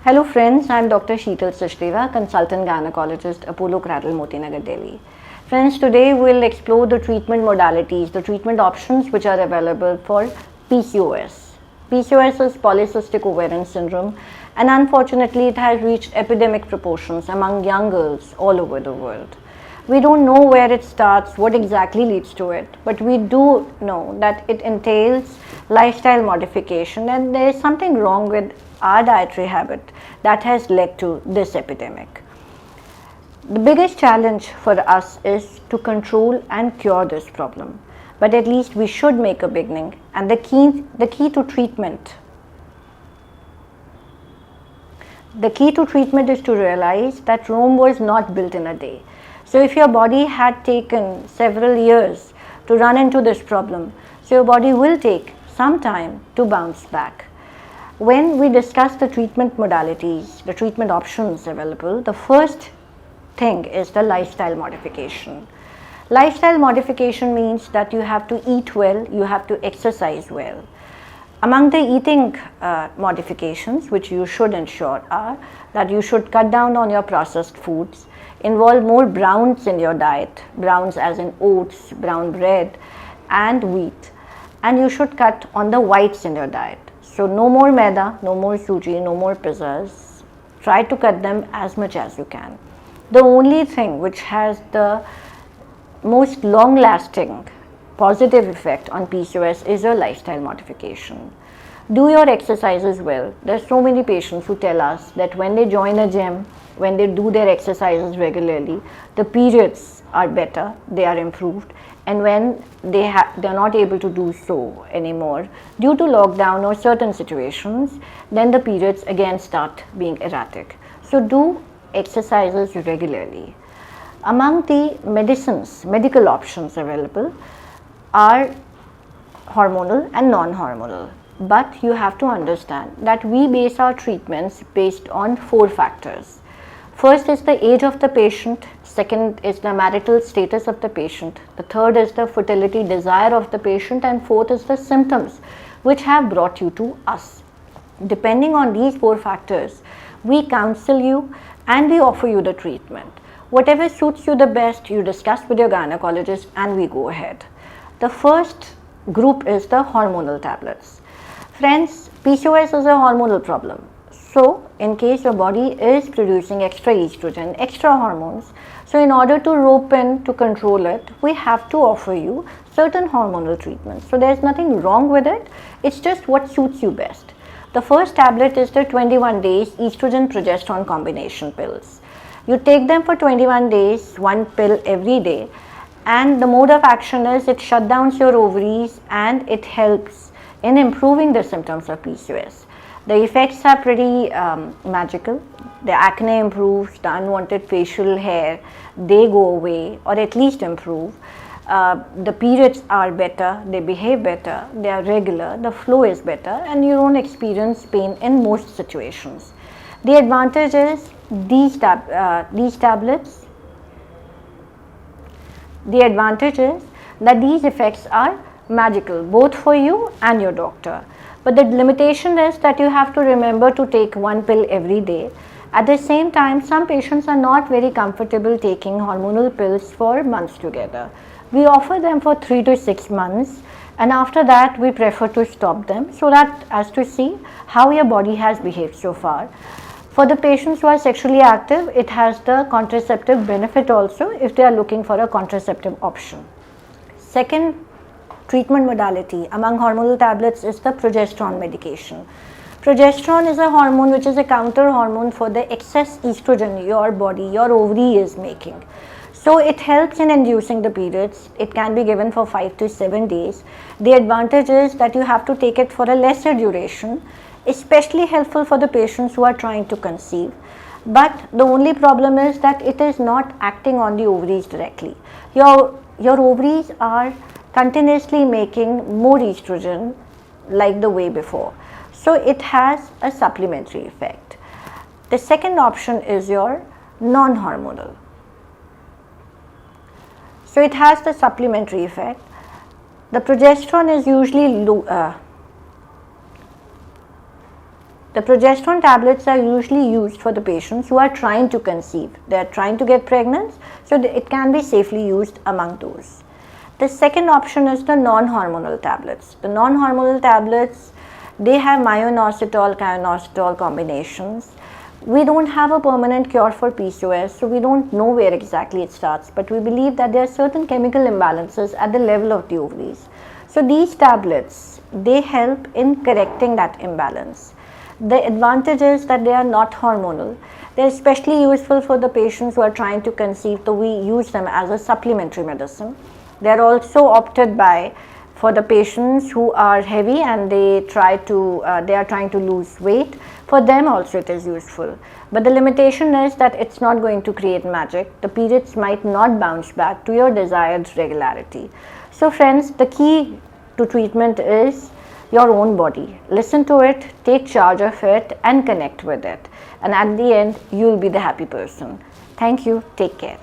Hello friends, I am Dr. Sheetal Sachdeva, consultant gynecologist, Apollo Cradle, Motinagar, Delhi. Friends, today we will explore the treatment modalities, the treatment options which are available for PCOS. PCOS is polycystic ovarian syndrome, and unfortunately it has reached epidemic proportions among young girls all over the world. We don't know where it starts, what exactly leads to it, but we do know that it entails lifestyle modification, and there is something wrong with our dietary habit that has led to this epidemic. The biggest challenge for us is to control and cure this problem, but at least we should make a beginning, and the key to treatment is to realize that Rome was not built in a day. So if your body had taken several years to run into this problem, so your body will take some time to bounce back. When we discuss the treatment modalities, the treatment options available, the first thing is the lifestyle modification. Lifestyle modification means that you have to eat well, you have to exercise well. Among the eating modifications which you should ensure are that you should cut down on your processed foods, involve more browns in your diet, browns as in oats, brown bread and wheat, and you should cut on the whites in your diet. So no more maida, no more suji, no more pizzas. Try to cut them as much as you can. The only thing which has the most long lasting positive effect on PCOS is your lifestyle modification. Do your exercises well. There's so many patients who tell us that when they join a gym, when they do their exercises regularly, the periods are better, they are improved, and when they're not able to do so anymore due to lockdown or certain situations, then the periods again start being erratic. So do exercises regularly. Among the medical options available are hormonal and non-hormonal, but you have to understand that we base our treatments based on 4 factors. First is the age of the patient, second is the marital status of the patient, the third is the fertility desire of the patient, and fourth is the symptoms which have brought you to us. Depending on these 4 factors, we counsel you and we offer you the treatment. Whatever suits you the best, you discuss with your gynecologist and we go ahead. The first group is the hormonal tablets. Friends, PCOS is a hormonal problem. So, in case your body is producing extra estrogen, extra hormones, so in order to rope in to control it, we have to offer you certain hormonal treatments. So, there is nothing wrong with it, it's just what suits you best. The first tablet is the 21 days estrogen progesterone combination pills. You take them for 21 days, 1 pill every day, and the mode of action is it shuts down your ovaries and it helps in improving the symptoms of PCOS. The effects are pretty magical. The acne improves, the unwanted facial hair, they go away or at least improve. The periods are better, they behave better, they are regular, the flow is better, and you don't experience pain in most situations. The advantage is these tablets, the advantage is that these effects are magical both for you and your doctor. But the limitation is that you have to remember to take 1 pill every day. At the same time, some patients are not very comfortable taking hormonal pills for months together. We offer them for 3 to 6 months, and after that we prefer to stop them so that as to see how your body has behaved so far. For the patients who are sexually active, it has the contraceptive benefit also if they are looking for a contraceptive option. Second treatment modality among hormonal tablets is the progesterone medication. Progesterone is a hormone which is a counter hormone for the excess estrogen your body, your ovary is making. So it helps in inducing the periods. It can be given for 5 to 7 days. The advantage is that you have to take it for a lesser duration, especially helpful for the patients who are trying to conceive. But the only problem is that it is not acting on the ovaries directly. Your ovaries are continuously making more estrogen like the way before. So it has a supplementary effect. The second option is your non-hormonal. So it has the supplementary effect. The progesterone is usually low, The progesterone tablets are usually used for the patients who are trying to conceive. They are trying to get pregnant, so it can be safely used among those. The second option is the non-hormonal tablets. The non-hormonal tablets, they have myo-inositol, kyo-inositol combinations. We don't have a permanent cure for PCOS, so we don't know where exactly it starts, but we believe that there are certain chemical imbalances at the level of the ovaries. So these tablets, they help in correcting that imbalance. The advantage is that they are not hormonal. They are especially useful for the patients who are trying to conceive, so we use them as a supplementary medicine. They are also opted by for the patients who are heavy and they are trying to lose weight. For them also it is useful, but the limitation is that it's not going to create magic. The periods might not bounce back to your desired regularity. So friends, the key to treatment is your own body. Listen to it, take charge of it and connect with it, and at the end you will be the happy person. Thank you. Take care.